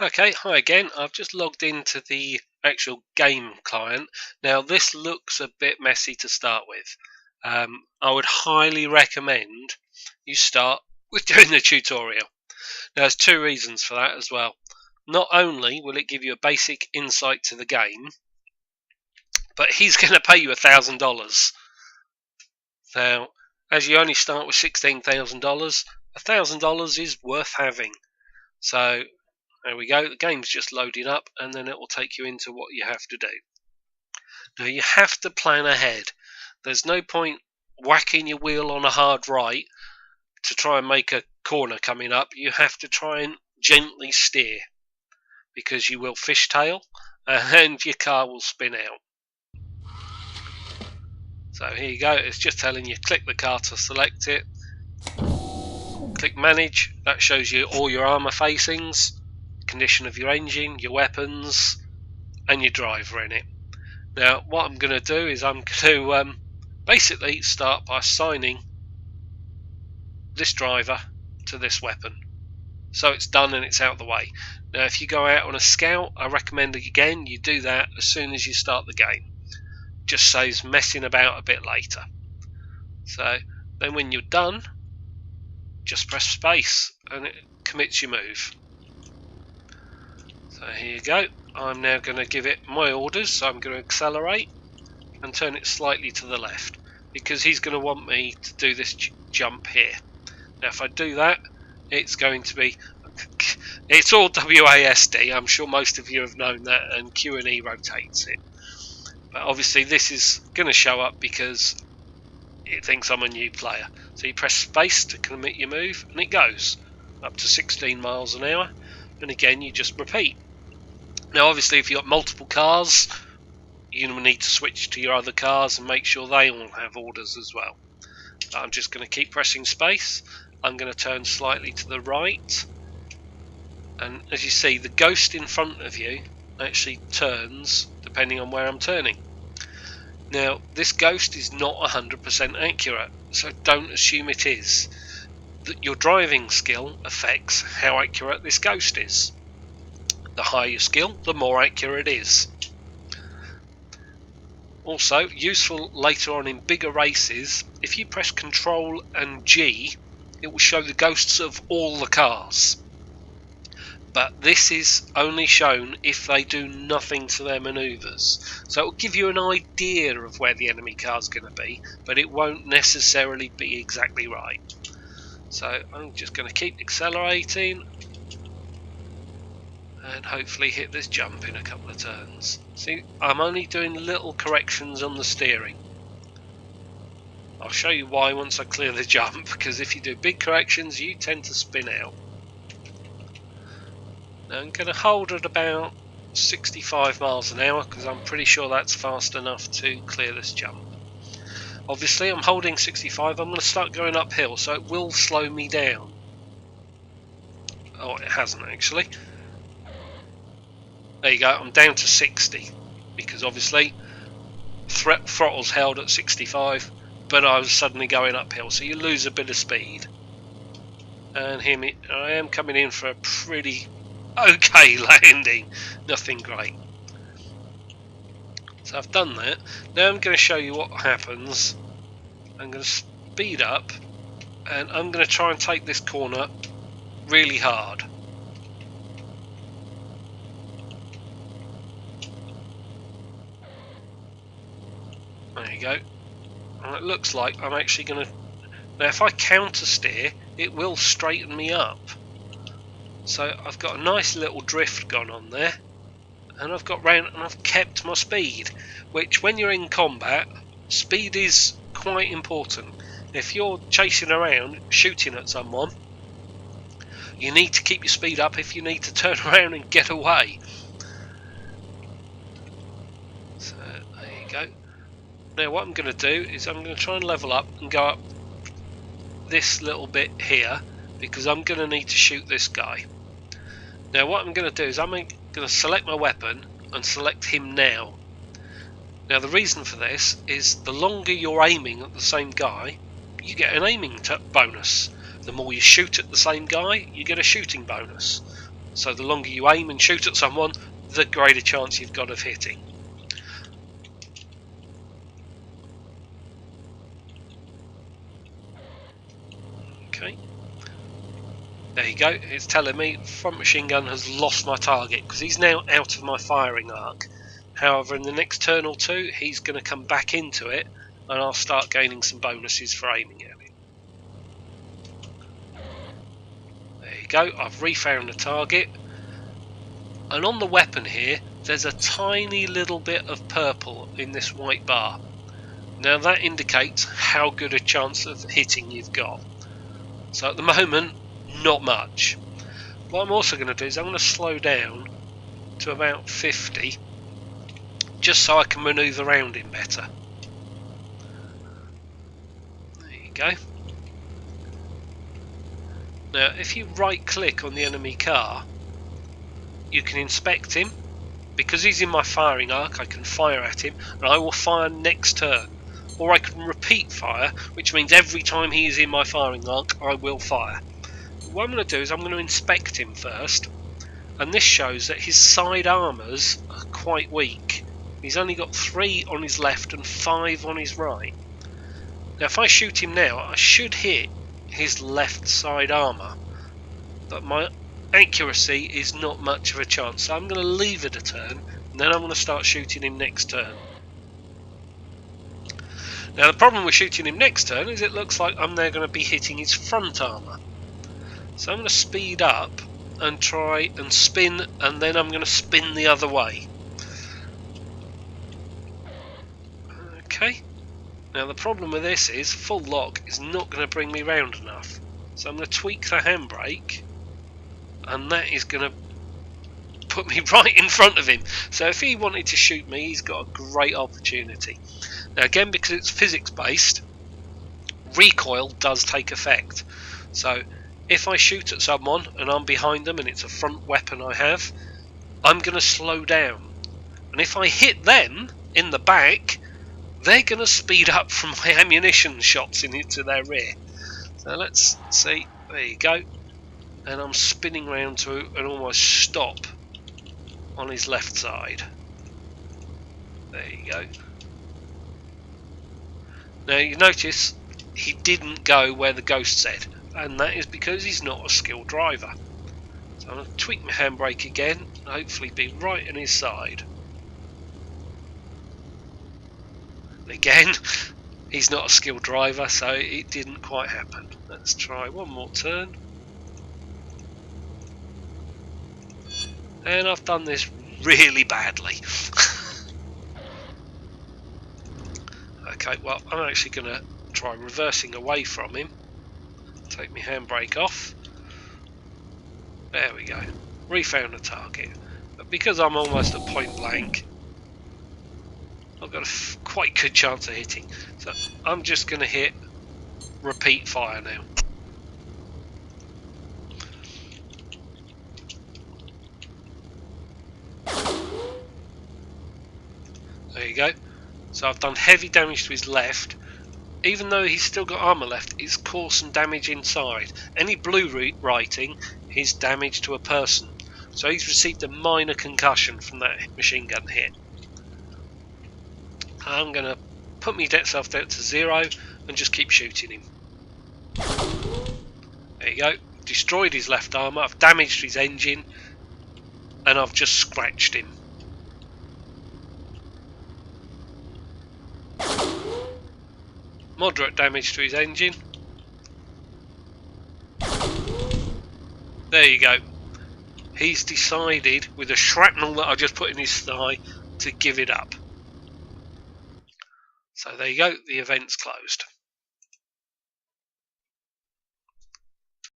Okay, hi again. I've just logged into the actual game client. Now this looks a bit messy to start with. I would highly recommend you start with doing the tutorial. Now there's two reasons for that as well. Not only will it give you a basic insight to the game, but he's going to pay you $1,000. Now, as you only start with $16,000, $1,000 is worth having. So there we go, the game's just loading up and then it will take you into what you have to do. Now you have to plan ahead. There's no point whacking your wheel on a hard right to try and make a corner coming up. You have to try and gently steer because you will fishtail and your car will spin out. So here you go, it's just telling you click the car to select it. Click manage, that shows you all your armour facings, condition of your engine, your weapons and your driver in it. Now what I'm going to do is I'm going to basically start by assigning this driver to this weapon, so it's done and it's out of the way. Now if you go out on a scout, I recommend again you do that as soon as you start the game. Just saves messing about a bit later. So then when you're done, just press space and it commits your move. So here you go. I'm now going to give it my orders, so I'm going to accelerate and turn it slightly to the left because he's going to want me to do this jump here. Now if I do that, it's going to be, it's all WASD, I'm sure most of you have known that, and Q&E rotates it. But obviously this is going to show up because it thinks I'm a new player. So you press space to commit your move and it goes up to 16 miles an hour, and again you just repeat. Now obviously if you've got multiple cars, you will need to switch to your other cars and make sure they all have orders as well. I'm just going to keep pressing space. I'm going to turn slightly to the right, and as you see the ghost in front of you actually turns depending on where I'm turning. Now this ghost is not 100% accurate, so don't assume it is. Your driving skill affects how accurate this ghost is. The higher your skill, the more accurate it is. Also useful later on in bigger races, if you press Ctrl and G, it will show the ghosts of all the cars. But this is only shown if they do nothing to their manoeuvres. So it will give you an idea of where the enemy car is going to be, but it won't necessarily be exactly right. So I'm just going to keep accelerating and hopefully hit this jump in a couple of turns. See, I'm only doing little corrections on the steering. I'll show you why once I clear the jump, because if you do big corrections you tend to spin out. Now I'm going to hold at about 65 miles an hour because I'm pretty sure that's fast enough to clear this jump. Obviously I'm holding 65, I'm going to start going uphill, so it will slow me down. Oh, it hasn't actually. There you go, I'm down to 60 because obviously throttle's held at 65, but I was suddenly going uphill, so you lose a bit of speed. And hear me, I am coming in for a pretty okay landing, nothing great. So I've done that. Now I'm going to show you what happens. I'm going to speed up and I'm going to try and take this corner really hard. There you go. And it looks like I'm actually going to... Now if I counter steer, it will straighten me up. So I've got a nice little drift gone on there, and I've got round and I've kept my speed, which when you're in combat, speed is quite important. If you're chasing around shooting at someone, you need to keep your speed up if you need to turn around and get away. So there you go. Now what I'm going to do is I'm going to try and level up and go up this little bit here, because I'm going to need to shoot this guy. Now what I'm going to do is I'm going to select my weapon and select him now. Now the reason for this is the longer you're aiming at the same guy, you get an aiming bonus. The more you shoot at the same guy, you get a shooting bonus. So the longer you aim and shoot at someone, the greater chance you've got of hitting. Okay. There you go, it's telling me front machine gun has lost my target because he's now out of my firing arc. However, in the next turn or two, he's going to come back into it and I'll start gaining some bonuses for aiming at him. There you go, I've refound the target. And on the weapon here, there's a tiny little bit of purple in this white bar. Now that indicates how good a chance of hitting you've got. So at the moment, not much. What I'm also going to do is I'm going to slow down to about 50, just so I can manoeuvre around him better. There you go. Now if you right click on the enemy car, you can inspect him. Because he's in my firing arc, I can fire at him and I will fire next turn. Or I can repeat fire, which means every time he is in my firing arc I will fire. What I'm going to do is I'm going to inspect him first, and this shows that his side armours are quite weak. He's only got 3 on his left and 5 on his right. Now if I shoot him now, I should hit his left side armour, but my accuracy is not much of a chance, so I'm going to leave it a turn and then I'm going to start shooting him next turn. Now the problem with shooting him next turn is it looks like I'm now going to be hitting his front armour. So I'm going to speed up and try and spin, and then I'm going to spin the other way. Okay. Now the problem with this is full lock is not going to bring me round enough. So I'm going to tweak the handbrake, and that is going to put me right in front of him. So if he wanted to shoot me, he's got a great opportunity. Now again, because it's physics based, recoil does take effect. So if I shoot at someone and I'm behind them and it's a front weapon I have, I'm going to slow down. And if I hit them in the back, they're going to speed up from my ammunition shots into their rear. So let's see, there you go. And I'm spinning round to an almost stop on his left side. There you go. Now you notice he didn't go where the ghost said, and that is because he's not a skilled driver. So I'm going to tweak my handbrake again and hopefully be right on his side. Again, he's not a skilled driver, so it didn't quite happen. Let's try one more turn. And I've done this really badly. Okay, well, I'm actually going to try reversing away from him. Take my handbrake off. There we go. Refound the target. But because I'm almost at point blank, I've got a quite good chance of hitting. So I'm just going to hit repeat fire now. There you go. So I've done heavy damage to his left. Even though he's still got armour left, it's caused some damage inside. Any blue writing is damage to a person. So he's received a minor concussion from that machine gun hit. I'm going to put myself down to 0 and just keep shooting him. There you go. Destroyed his left armour, I've damaged his engine, and I've just scratched him. Moderate damage to his engine. There you go. He's decided, with the shrapnel that I just put in his thigh, to give it up. So there you go, the event's closed.